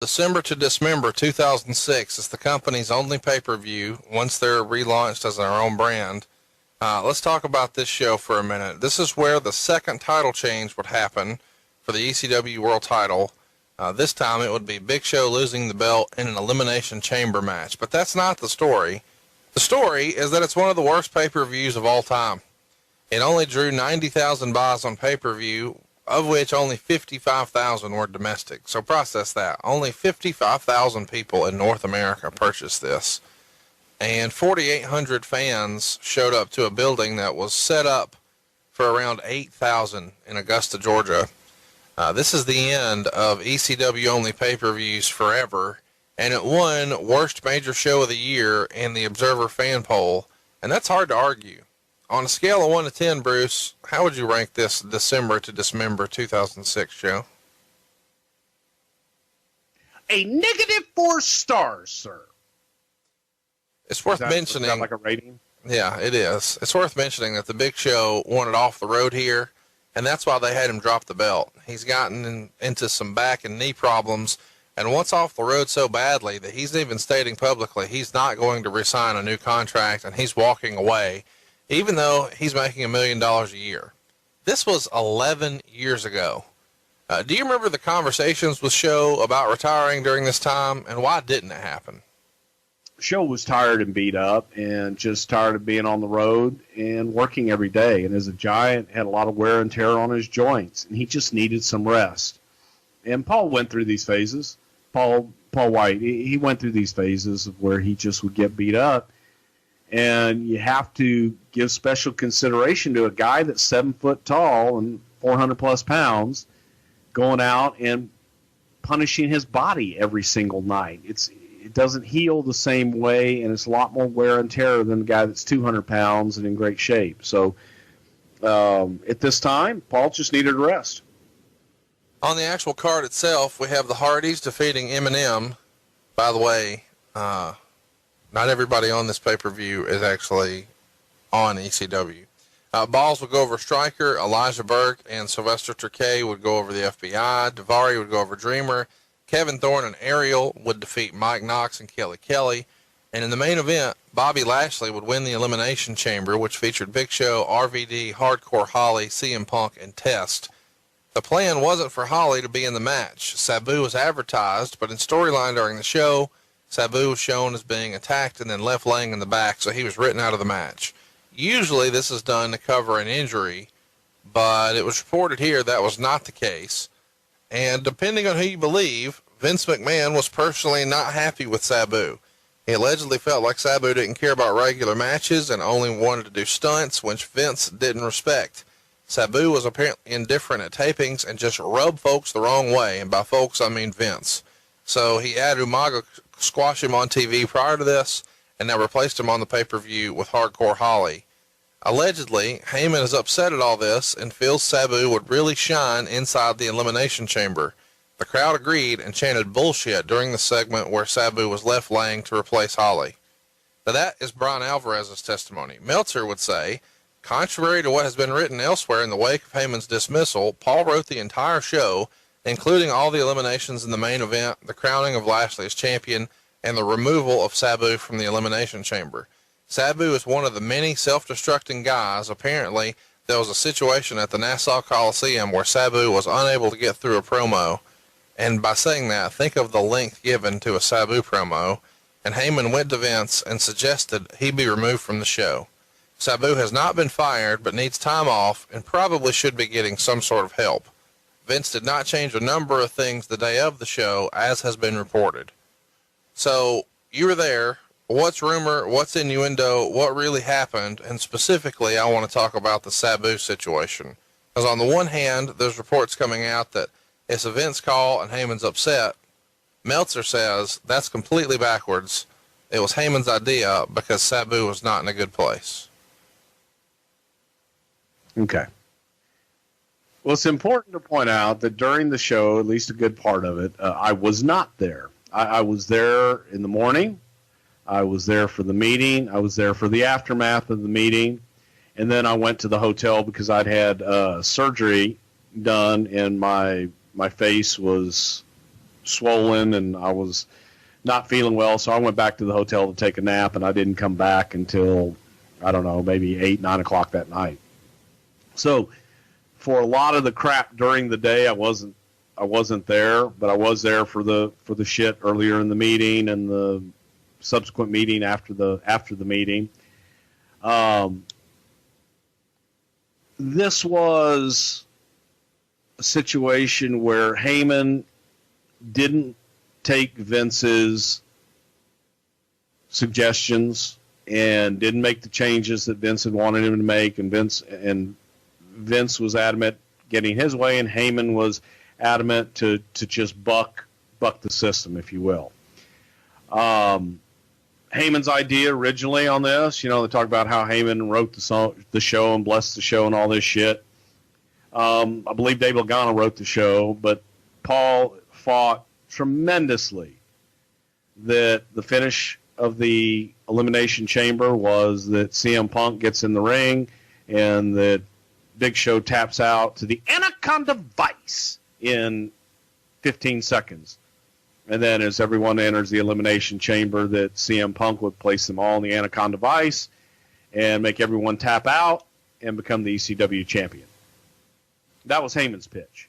December to Dismember 2006 is the company's only pay-per-view once they're relaunched as their own brand. Let's talk about this show for a minute. This is where the second title change would happen for the ECW World title. This time it would be Big Show losing the belt in an Elimination Chamber match. But that's not the story. The story is that it's one of the worst pay-per-views of all time. It only drew 90,000 buys on pay-per-view, of which only 55,000 were domestic. So process that. Only 55,000 people in North America purchased this. And 4,800 fans showed up to a building that was set up for around 8,000 in Augusta, Georgia. This is the end of ECW only pay-per-views forever. And it won Worst Major Show of the Year in the Observer fan poll. And that's hard to argue. On a scale of 1 to 10, Bruce, how would you rank this December to Dismember 2006 show? A negative 4 stars, sir. It's worth mentioning. Is that like a rating? Yeah, it is. It's worth mentioning that the Big Show wanted off the road here, and that's why they had him drop the belt. He's gotten into some back and knee problems, and wants off the road so badly that he's even stating publicly he's not going to re-sign a new contract, and he's walking away, even though he's making $1 million a year. This was 11 years ago. Do you remember the conversations with Show about retiring during this time, and why didn't it happen? Show was tired and beat up and just tired of being on the road and working every day. And as a giant, had a lot of wear and tear on his joints, and he just needed some rest. And Paul went through these phases. Paul White, he went through these phases of where he just would get beat up. And you have to give special consideration to a guy that's 7 foot tall and 400 plus pounds going out and punishing his body every single night. It doesn't heal the same way, and it's a lot more wear and tear than the guy that's 200 pounds and in great shape. So at this time, Paul just needed rest. On the actual card itself, we have the Hardys defeating Eminem. By the way, not everybody on this pay-per-view is actually on ECW. Balls would go over Stryker, Elijah Burke, and Sylvester Terkay would go over the FBI. Daivari would go over Dreamer. Kevin Thorne and Ariel would defeat Mike Knox and Kelly Kelly. And in the main event, Bobby Lashley would win the Elimination Chamber, which featured Big Show, RVD, Hardcore Holly, CM Punk, and Test. The plan wasn't for Holly to be in the match. Sabu was advertised, but in storyline during the show, Sabu was shown as being attacked and then left laying in the back, so he was written out of the match. Usually this is done to cover an injury, but it was reported here that was not the case. And depending on who you believe, Vince McMahon was personally not happy with Sabu. He allegedly felt like Sabu didn't care about regular matches and only wanted to do stunts, which Vince didn't respect. Sabu was apparently indifferent at tapings and just rubbed folks the wrong way, and by folks I mean Vince. So he had Umaga squash him on TV prior to this, and now replaced him on the pay-per-view with Hardcore Holly. Allegedly, Heyman is upset at all this and feels Sabu would really shine inside the Elimination Chamber. The crowd agreed and chanted bullshit during the segment where Sabu was left laying to replace Holly. Now that is Brian Alvarez's testimony. Meltzer would say, contrary to what has been written elsewhere in the wake of Heyman's dismissal, Paul wrote the entire show, including all the eliminations in the main event, the crowning of Lashley as champion, and the removal of Sabu from the Elimination Chamber. Sabu is one of the many self-destructing guys. Apparently, there was a situation at the Nassau Coliseum where Sabu was unable to get through a promo. And by saying that, think of the length given to a Sabu promo. And Heyman went to Vince and suggested he be removed from the show. Sabu has not been fired, but needs time off and probably should be getting some sort of help. Vince did not change a number of things the day of the show, as has been reported. So, you were there. What's rumor? What's innuendo? What really happened? And specifically, I want to talk about the Sabu situation. Because on the one hand, there's reports coming out that it's a Vince call and Heyman's upset. Meltzer says that's completely backwards. It was Heyman's idea because Sabu was not in a good place. Okay. Well, it's important to point out that during the show, at least a good part of it, I was not there. I was there in the morning. I was there for the meeting. I was there for the aftermath of the meeting. And then I went to the hotel because I'd had surgery done and my face was swollen, and I was not feeling well, so I went back to the hotel to take a nap, and I didn't come back until, I don't know, maybe 8, 9 o'clock that night. So for a lot of the crap during the day, I wasn't there, but I was there for the shit earlier in the meeting and the subsequent meeting after the meeting. This was a situation where Heyman didn't take Vince's suggestions and didn't make the changes that Vince had wanted him to make, and Vince was adamant getting his way, and Heyman was adamant to just buck the system, if you will. Heyman's idea originally on this, they talk about how Heyman wrote the show and blessed the show and all this shit. I believe Dave Lagana wrote the show, but Paul fought tremendously that the finish of the Elimination Chamber was that CM Punk gets in the ring and that Big Show taps out to the Anaconda Vice in 15 seconds. And then as everyone enters the Elimination Chamber, that CM Punk would place them all in the Anaconda Vice and make everyone tap out and become the ECW champion. That was Heyman's pitch.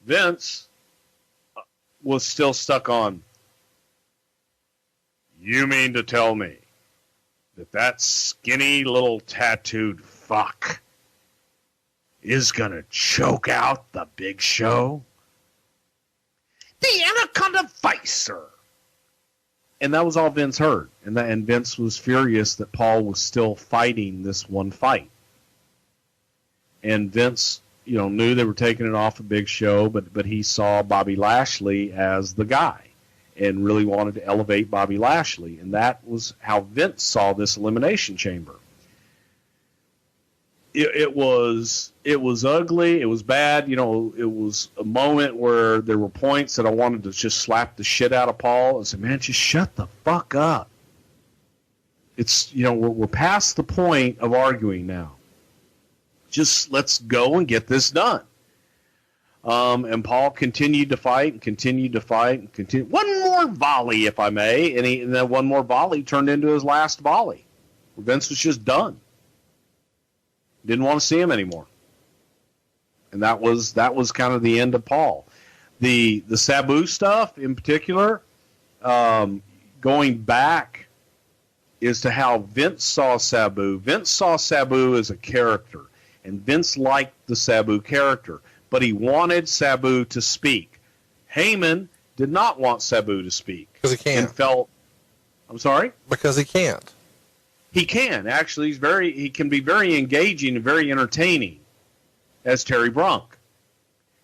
Vince was still stuck on, you mean to tell me that skinny little tattooed fuck is going to choke out the Big Show? The Anaconda Vice, sir. And that was all Vince heard. And Vince was furious that Paul was still fighting this one fight. And Vince, knew they were taking it off a Big Show, but he saw Bobby Lashley as the guy and really wanted to elevate Bobby Lashley. And that was how Vince saw this Elimination Chamber. It was ugly. It was bad. It was a moment where there were points that I wanted to just slap the shit out of Paul and say, man, just shut the fuck up. It's, we're past the point of arguing now. Just let's go and get this done. And Paul continued to fight and continued to fight and continued. One more volley, if I may. And then one more volley turned into his last volley. Vince was just done. Didn't want to see him anymore. And that was kind of the end of Paul. The Sabu stuff in particular, going back is to how Vince saw Sabu. Vince saw Sabu as a character, and Vince liked the Sabu character, but he wanted Sabu to speak. Heyman did not want Sabu to speak. Because he can't. And I'm sorry? Because he can't. He can. Actually, he can be very engaging and very entertaining as Terry Brunk.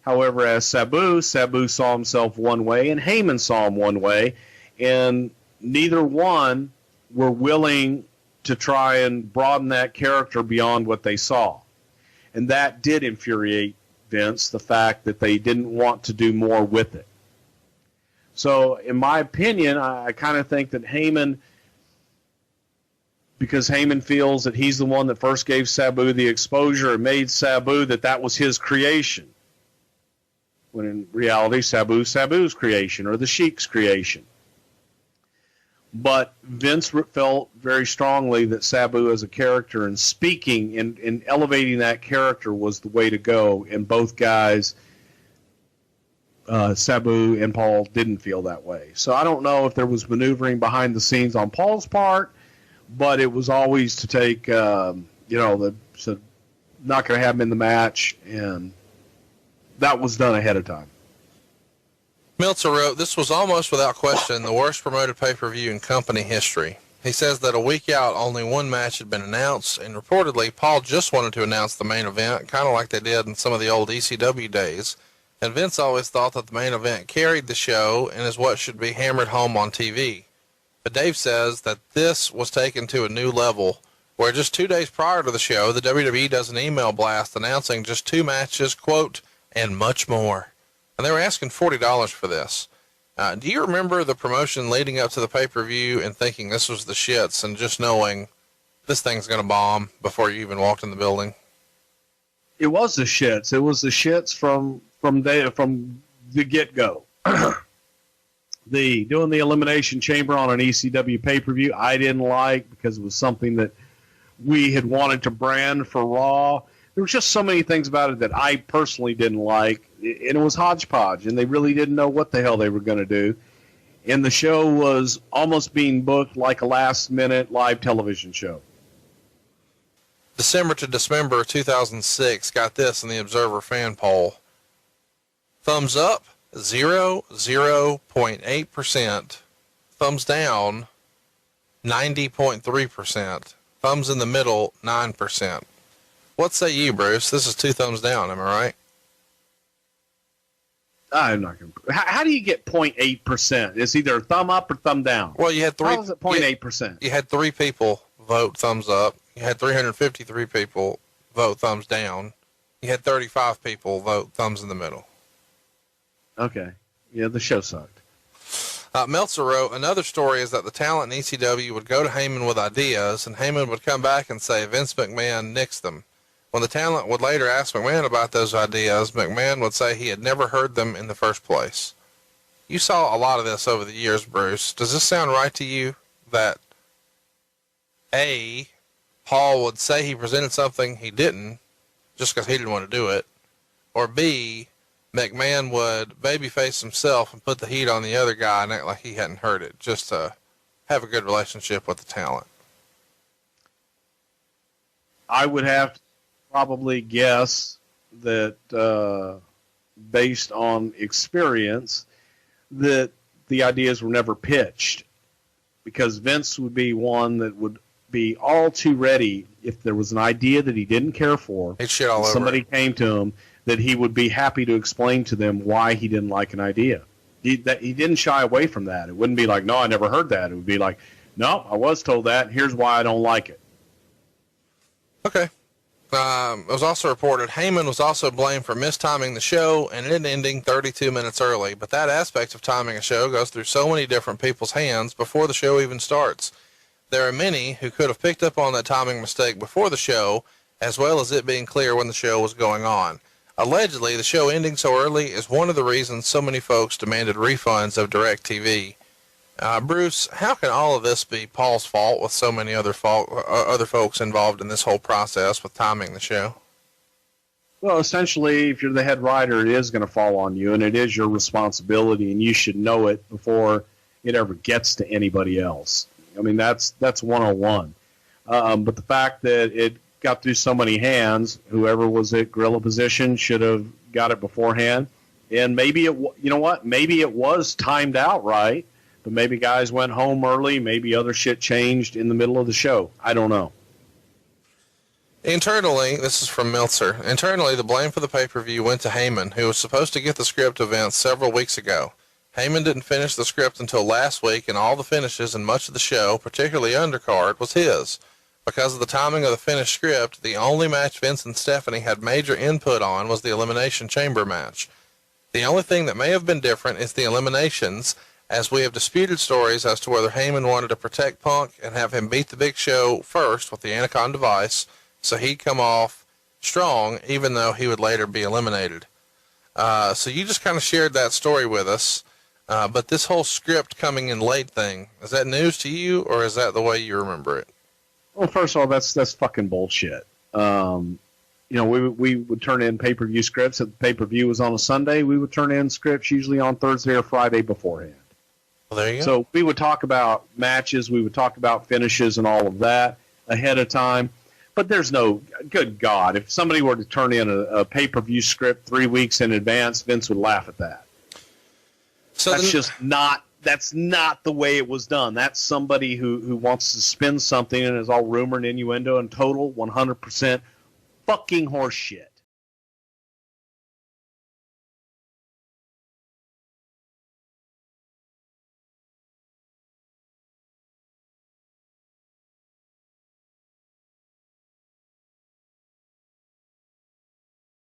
However, as Sabu saw himself one way and Heyman saw him one way, and neither one were willing to try and broaden that character beyond what they saw. And that did infuriate Vince, the fact that they didn't want to do more with it. So, in my opinion, I kind of think that Heyman, because Heyman feels that he's the one that first gave Sabu the exposure and made Sabu that was his creation. When in reality, Sabu's creation, or the Sheik's creation. But Vince felt very strongly that Sabu as a character and speaking and elevating that character was the way to go. And both guys, Sabu and Paul, didn't feel that way. So I don't know if there was maneuvering behind the scenes on Paul's part, but it was always to take, so not going to have him in the match, and that was done ahead of time. Meltzer wrote, this was almost without question the worst promoted pay-per-view in company history. He says that a week out, only one match had been announced, and reportedly Paul just wanted to announce the main event, kind of like they did in some of the old ECW days. And Vince always thought that the main event carried the show and is what should be hammered home on TV. But Dave says that this was taken to a new level, where just 2 days prior to the show, the WWE does an email blast announcing just 2 matches, quote, and much more. And they were asking $40 for this. Do you remember the promotion leading up to the pay-per-view and thinking this was the shits and just knowing this thing's going to bomb before you even walked in the building? It was the shits. It was the shits from the get-go. Doing the Elimination Chamber on an ECW pay-per-view, I didn't like because it was something that we had wanted to brand for Raw. There was just so many things about it that I personally didn't like, and it was hodgepodge, and they really didn't know what the hell they were going to do. And the show was almost being booked like a last-minute live television show. December to Dismember 2006 got this in the Observer fan poll. Thumbs up, 0.8%. Thumbs down, 90.3%. Thumbs in the middle, 9%. What say you, Bruce? This is 2 thumbs down, am I right? I'm not going to. How do you get 0.8%? It's either thumb up or thumb down. Well, you had three. How is it 0.8%? You had 3 people vote thumbs up. You had 353 people vote thumbs down. You had 35 people vote thumbs in the middle. Okay. Yeah, the show sucked. Meltzer wrote, another story is that the talent in ECW would go to Heyman with ideas, and Heyman would come back and say Vince McMahon nixed them. When the talent would later ask McMahon about those ideas, McMahon would say he had never heard them in the first place. You saw a lot of this over the years, Bruce. Does this sound right to you that A, Paul would say he presented something he didn't just because he didn't want to do it, or B, McMahon would babyface himself and put the heat on the other guy and act like he hadn't heard it just to have a good relationship with the talent? I would have to probably guess that based on experience that the ideas were never pitched, because Vince would be one that would be all too ready if there was an idea that he didn't care for. He'd shit all over somebody it. Came to him, that he would be happy to explain to them why he didn't like an idea. He didn't shy away from that. It wouldn't be like, no, I never heard that. It would be like, no, I was told that. Here's why I don't like it. Okay. It was also reported Heyman was also blamed for mistiming the show and it ending 32 minutes early, but that aspect of timing a show goes through so many different people's hands before the show even starts. There are many who could have picked up on that timing mistake before the show, as well as it being clear when the show was going on. Allegedly, the show ending so early is one of the reasons so many folks demanded refunds of DirecTV. Bruce, how can all of this be Paul's fault with so many other folks involved in this whole process with timing the show? Well, essentially, if you're the head writer, it is going to fall on you, and it is your responsibility, and you should know it before it ever gets to anybody else. I mean, that's 101. But the fact that it got through so many hands, whoever was at gorilla position should have got it beforehand. And maybe maybe it was timed out right, but maybe guys went home early. Maybe other shit changed in the middle of the show. I don't know. Internally, this is from Meltzer. Internally, the blame for the pay-per-view went to Heyman, who was supposed to get the script of events several weeks ago. Heyman didn't finish the script until last week, and all the finishes and much of the show, particularly undercard, was his. Because of the timing of the finished script, the only match Vince and Stephanie had major input on was the Elimination Chamber match. The only thing that may have been different is the eliminations, as we have disputed stories as to whether Heyman wanted to protect Punk and have him beat the Big Show first with the Anaconda device, so he'd come off strong, even though he would later be eliminated. So you just kind of shared that story with us. But this whole script coming in late thing, is that news to you, or is that the way you remember it? Well, first of all, that's fucking bullshit. We would turn in pay-per-view scripts. If the pay-per-view was on a Sunday, we would turn in scripts usually on Thursday or Friday beforehand. Well, there you go. So we would talk about matches, we would talk about finishes and all of that ahead of time. But there's no, good God, if somebody were to turn in a pay-per-view script 3 weeks in advance, Vince would laugh at that. So that's not the way it was done. That's somebody who wants to spin something and is all rumor and innuendo and total 100% fucking horse shit.